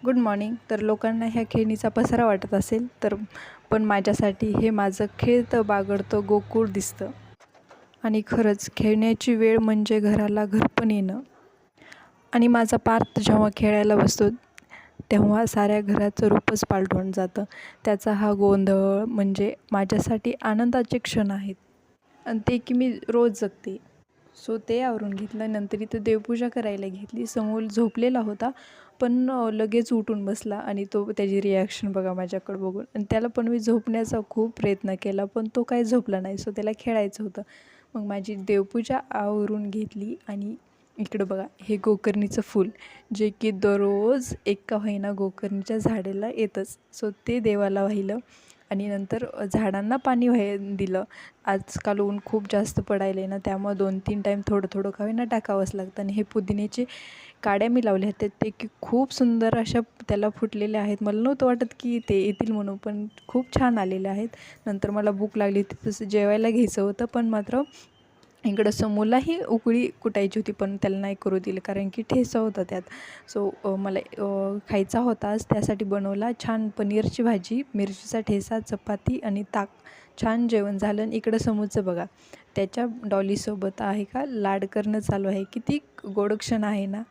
Good morning. तर लोकांना ह्या खेळणीचा पसारा वाटत असेल पण माझ्यासाठी हे माझं खेळतं बागडतं गोकुळ दिसतं. आणि खरंच खेळण्याची वेळ म्हणजे घराला घरपण येणं. आणि माझा पार्थ जेव्हा खेळायला बसतो तेव्हा साऱ्या घराचं रूपच पालटून जातं. त्याचा हा गोंधळ म्हणजे माझ्यासाठी आनंदाचे क्षण आहेत आणि ते की मी रोज जगते. सो ते आवरून घेतलं. नंतर इथं देवपूजा करायला घेतली. समोर झोपलेला होता पण लगेच उठून बसला आणि त्याची रिॲक्शन बघा माझ्याकडं बघून. आणि त्याला पण मी झोपण्याचा खूप प्रयत्न केला पण तो काही झोपला नाही. सो त्याला खेळायचं होतं. मग माझी देवपूजा आवरून घेतली आणि इकडं बघा हे गोकर्णीचं फूल जे की दररोज एक का होईना गोकर्णीच्या झाडाला येतंच. सो ते देवाला वाहिलं आणि नंतर झाडांना पाणी दिलं. आजकाल ऊन खूप जास्त पडायला आहे ना, त्यामुळं 2-3 टाईम थोडं थोडं का होईना टाकावंच लागतं. आणि हे पुदिन्याचे काड्या मी लावल्या आहेत ते की खूप सुंदर अशा त्याला फुटलेल्या आहेत. मला नव्हतं वाटत की ते येतील म्हणून, पण खूप छान आलेले आहेत. नंतर मला भूक लागली होती, तसं जेवायला घ्यायचं होतं पण मात्र इकडं समूलाही उकळी कुटायची होती पण त्याला नाही करू दिलं कारण की ठेचा होता त्यात. सो मला खायचा होताच, त्यासाठी बनवला छान पनीरची भाजी, मिरचीचा ठेचा, चपाती आणि ताक. छान जेवण झालं. आणि इकडं समूचं बघा त्याच्या डॉलीसोबत आहे का लाड करणं चालू आहे. किती गोड क्षण आहे ना.